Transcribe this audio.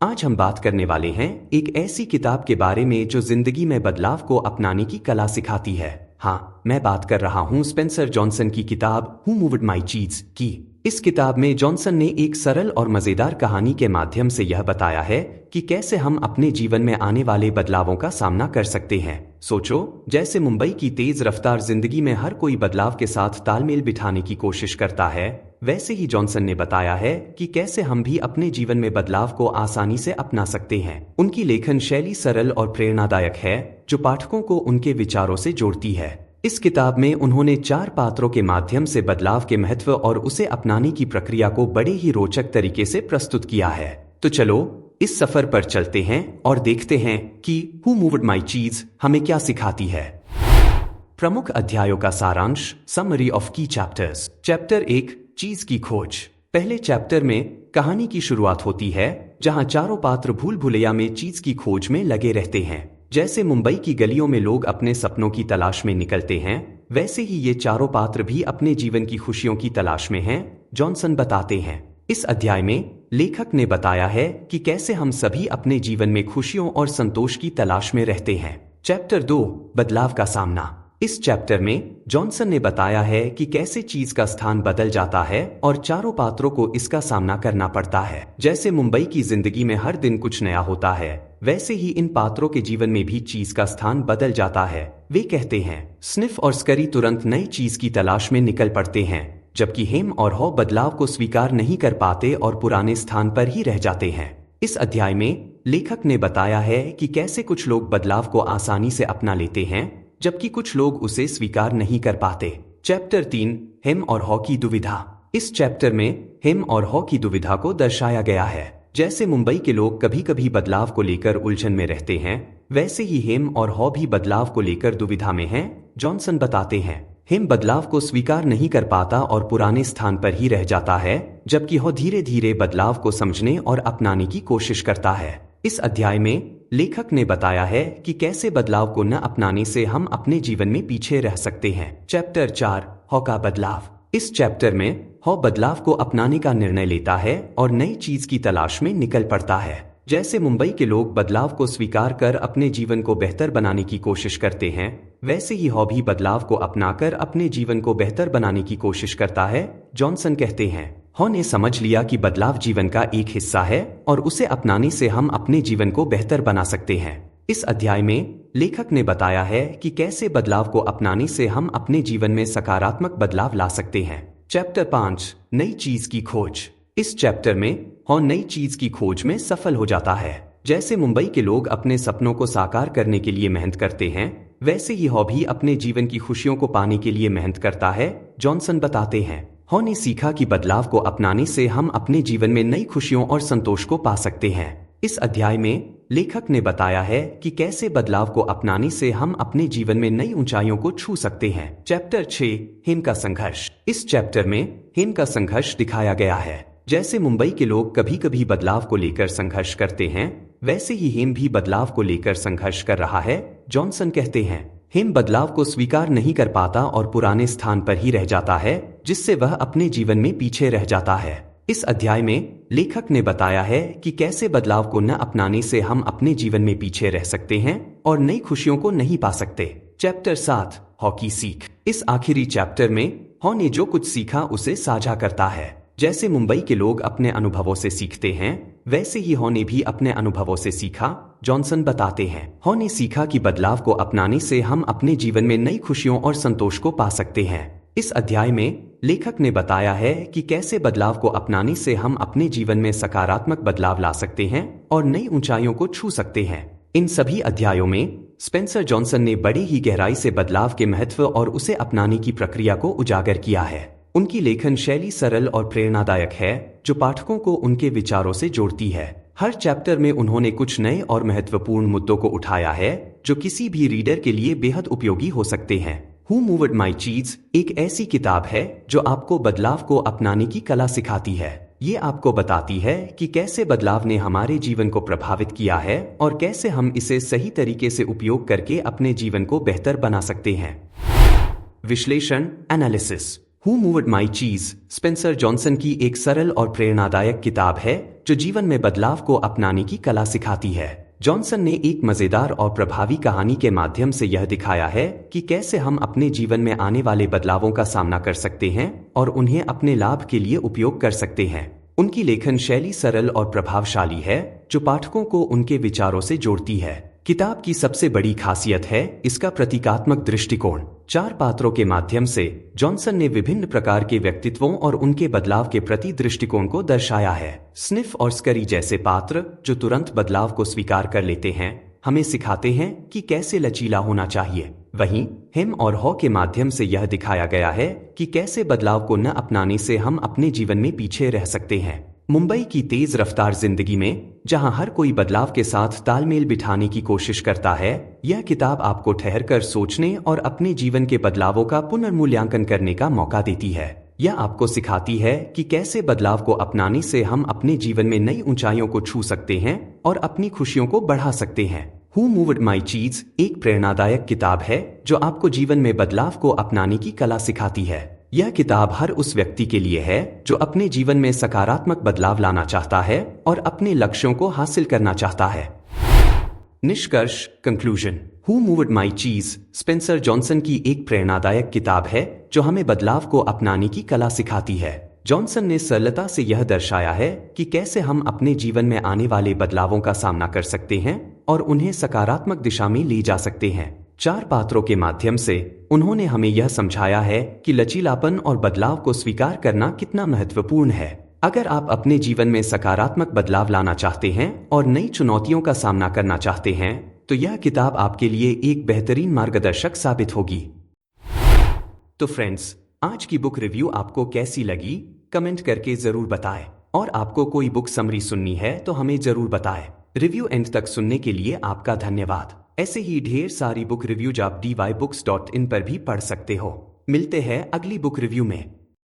आज हम बात करने वाले हैं एक ऐसी किताब के बारे में जो जिंदगी में बदलाव को अपनाने की कला सिखाती है। हाँ, मैं बात कर रहा हूँ स्पेंसर जॉनसन की किताब हु मूव्ड माई चीज की। इस किताब में जॉनसन ने एक सरल और मजेदार कहानी के माध्यम से यह बताया है कि कैसे हम अपने जीवन में आने वाले बदलावों का सामना कर सकते हैं। सोचो, जैसे मुंबई की तेज रफ्तार जिंदगी में हर कोई बदलाव के साथ तालमेल बिठाने की कोशिश करता है, वैसे ही जॉनसन ने बताया है कि कैसे हम भी अपने जीवन में बदलाव को आसानी से अपना सकते हैं। उनकी लेखन शैली सरल और प्रेरणादायक है, जो पाठकों को उनके विचारों से जोड़ती है। इस किताब में उन्होंने 4 पात्रों के माध्यम से बदलाव के महत्व और उसे अपनाने की प्रक्रिया को बड़े ही रोचक तरीके से प्रस्तुत किया है। तो चलो इस सफर पर चलते हैं और देखते हैं कि हु मूव्ड माई चीज हमें क्या सिखाती है। प्रमुख अध्यायों का सारांश, समरी ऑफ की चैप्टर्स। चैप्टर 1, चीज की खोज। पहले चैप्टर में कहानी की शुरुआत होती है, जहां चारों पात्र भूल भुलैया में चीज की खोज में लगे रहते हैं। जैसे मुंबई की गलियों में लोग अपने सपनों की तलाश में निकलते हैं, वैसे ही ये चारों पात्र भी अपने जीवन की खुशियों की तलाश में हैं, जॉनसन बताते हैं। इस अध्याय में लेखक ने बताया है कि कैसे हम सभी अपने जीवन में खुशियों और संतोष की तलाश में रहते हैं। चैप्टर 2, बदलाव का सामना। इस चैप्टर में जॉनसन ने बताया है कि कैसे चीज का स्थान बदल जाता है और चारों पात्रों को इसका सामना करना पड़ता है। जैसे मुंबई की जिंदगी में हर दिन कुछ नया होता है, वैसे ही इन पात्रों के जीवन में भी चीज का स्थान बदल जाता है। वे कहते हैं, स्निफ और स्करी तुरंत नई चीज की तलाश में निकल पड़ते हैं, जबकि हेम और हॉ बदलाव को स्वीकार नहीं कर पाते और पुराने स्थान पर ही रह जाते हैं। इस अध्याय में लेखक ने बताया है कि कैसे कुछ लोग बदलाव को आसानी से अपना लेते हैं, जबकि कुछ लोग उसे स्वीकार नहीं कर पाते। चैप्टर 3, हेम और हॉ की दुविधा। इस चैप्टर में हेम और हॉ की दुविधा को दर्शाया गया है। जैसे मुंबई के लोग कभी कभी बदलाव को लेकर उलझन में रहते हैं, वैसे ही हेम और हॉ भी बदलाव को लेकर दुविधा में हैं, जॉनसन बताते हैं। हेम बदलाव को स्वीकार नहीं कर पाता और पुराने स्थान पर ही रह जाता है, जबकि हॉ धीरे धीरे बदलाव को समझने और अपनाने की कोशिश करता है। इस अध्याय में लेखक ने बताया है कि कैसे बदलाव को न अपनाने से हम अपने जीवन में पीछे रह सकते हैं। चैप्टर 4, हॉ का बदलाव। इस चैप्टर में हॉ बदलाव को अपनाने का निर्णय लेता है और नई चीज की तलाश में निकल पड़ता है। जैसे मुंबई के लोग बदलाव को स्वीकार कर अपने जीवन को बेहतर बनाने की कोशिश करते हैं, वैसे ही हॉ भी बदलाव को अपनाकर अपने जीवन को बेहतर बनाने की कोशिश करता है। जॉनसन कहते हैं, हॉ ने समझ लिया कि बदलाव जीवन का एक हिस्सा है और उसे अपनाने से हम अपने जीवन को बेहतर बना सकते हैं। इस अध्याय में लेखक ने बताया है कि कैसे बदलाव को अपनाने से हम अपने जीवन में सकारात्मक बदलाव ला सकते हैं। चैप्टर 5, नई चीज की खोज। इस चैप्टर में हॉ नई चीज की खोज में सफल हो जाता है। जैसे मुंबई के लोग अपने सपनों को साकार करने के लिए मेहनत करते हैं, वैसे ही हॉ भी अपने जीवन की खुशियों को पाने के लिए मेहनत करता है। जॉनसन बताते हैं, हॉ ने सीखा कि बदलाव को अपनाने से हम अपने जीवन में नई खुशियों और संतोष को पा सकते हैं। इस अध्याय में लेखक ने बताया है कि कैसे बदलाव को अपनाने से हम अपने जीवन में नई ऊंचाइयों को छू सकते हैं। चैप्टर 6, हेम का संघर्ष। इस चैप्टर में हेम का संघर्ष दिखाया गया है। जैसे मुंबई के लोग कभी कभी बदलाव को लेकर संघर्ष करते हैं, वैसे ही हेम भी बदलाव को लेकर संघर्ष कर रहा है। जॉनसन कहते हैं, हेम बदलाव को स्वीकार नहीं कर पाता और पुराने स्थान पर ही रह जाता है, जिससे वह अपने जीवन में पीछे रह जाता है। इस अध्याय में लेखक ने बताया है कि कैसे बदलाव को न अपनाने से हम अपने जीवन में पीछे रह सकते हैं और नई खुशियों को नहीं पा सकते। चैप्टर 7, हॉ की सीख। इस आखिरी चैप्टर में हॉ ने जो कुछ सीखा उसे साझा करता है। जैसे मुंबई के लोग अपने अनुभवों से सीखते हैं, वैसे ही हॉ ने भी अपने अनुभवों से सीखा। जॉनसन बताते हैं, हॉ ने सीखा कि बदलाव को अपनाने से हम अपने जीवन में नई खुशियों और संतोष को पा सकते हैं। इस अध्याय में लेखक ने बताया है कि कैसे बदलाव को अपनाने से हम अपने जीवन में सकारात्मक बदलाव ला सकते हैं और नई ऊंचाइयों को छू सकते हैं। इन सभी अध्यायों में स्पेंसर जॉनसन ने बड़ी ही गहराई से बदलाव के महत्व और उसे अपनाने की प्रक्रिया को उजागर किया है। उनकी लेखन शैली सरल और प्रेरणादायक है, जो पाठकों को उनके विचारों से जोड़ती है। हर चैप्टर में उन्होंने कुछ नए और महत्वपूर्ण मुद्दों को उठाया है, जो किसी भी रीडर के लिए बेहद उपयोगी हो सकते हैं। हु मूव्ड माई चीज एक ऐसी किताब है जो आपको बदलाव को अपनाने की कला सिखाती है। ये आपको बताती है कि कैसे बदलाव ने हमारे जीवन को प्रभावित किया है और कैसे हम इसे सही तरीके से उपयोग करके अपने जीवन को बेहतर बना सकते हैं। विश्लेषण, एनालिसिस। हु मूव्ड माई चीज स्पेंसर जॉनसन की एक सरल और प्रेरणादायक किताब है जो जीवन में बदलाव को अपनाने की कला सिखाती है। जॉनसन ने एक मजेदार और प्रभावी कहानी के माध्यम से यह दिखाया है कि कैसे हम अपने जीवन में आने वाले बदलावों का सामना कर सकते हैं और उन्हें अपने लाभ के लिए उपयोग कर सकते हैं। उनकी लेखन शैली सरल और प्रभावशाली है जो पाठकों को उनके विचारों से जोड़ती है। किताब की सबसे बड़ी खासियत है इसका प्रतीकात्मक दृष्टिकोण। 4 पात्रों के माध्यम से जॉनसन ने विभिन्न प्रकार के व्यक्तित्वों और उनके बदलाव के प्रति दृष्टिकोण को दर्शाया है। स्निफ और स्करी जैसे पात्र जो तुरंत बदलाव को स्वीकार कर लेते हैं हमें सिखाते हैं कि कैसे लचीला होना चाहिए। वहीं हिम और हॉ के माध्यम से यह दिखाया गया है कि कैसे बदलाव को न अपनाने से हम अपने जीवन में पीछे रह सकते हैं। मुंबई की तेज रफ्तार जिंदगी में जहां हर कोई बदलाव के साथ तालमेल बिठाने की कोशिश करता है, यह किताब आपको ठहरकर सोचने और अपने जीवन के बदलावों का पुनर्मूल्यांकन करने का मौका देती है। यह आपको सिखाती है कि कैसे बदलाव को अपनाने से हम अपने जीवन में नई ऊंचाइयों को छू सकते हैं और अपनी खुशियों को बढ़ा सकते हैं। हु मूव्ड माई चीज एक प्रेरणादायक किताब है जो आपको जीवन में बदलाव को अपनाने की कला सिखाती है। यह किताब हर उस व्यक्ति के लिए है जो अपने जीवन में सकारात्मक बदलाव लाना चाहता है और अपने लक्ष्यों को हासिल करना चाहता है। निष्कर्ष कंक्लूजन। हु मूव्ड माई चीज स्पेंसर जॉनसन की एक प्रेरणादायक किताब है जो हमें बदलाव को अपनाने की कला सिखाती है। जॉनसन ने सरलता से यह दर्शाया है कि कैसे हम अपने जीवन में आने वाले बदलावों का सामना कर सकते हैं और उन्हें सकारात्मक दिशा में ले जा सकते हैं। 4 पात्रों के माध्यम से उन्होंने हमें यह समझाया है कि लचीलापन और बदलाव को स्वीकार करना कितना महत्वपूर्ण है। अगर आप अपने जीवन में सकारात्मक बदलाव लाना चाहते हैं और नई चुनौतियों का सामना करना चाहते हैं तो यह किताब आपके लिए एक बेहतरीन मार्गदर्शक साबित होगी। तो फ्रेंड्स, आज की बुक रिव्यू आपको कैसी लगी कमेंट करके जरूर बताएं और आपको कोई बुक समरी सुननी है तो हमें जरूर बताएं। रिव्यू एंड तक सुनने के लिए आपका धन्यवाद। ऐसे ही ढेर सारी बुक रिव्यूज आप dybooks.in पर भी पढ़ सकते हो। मिलते हैं अगली बुक रिव्यू में।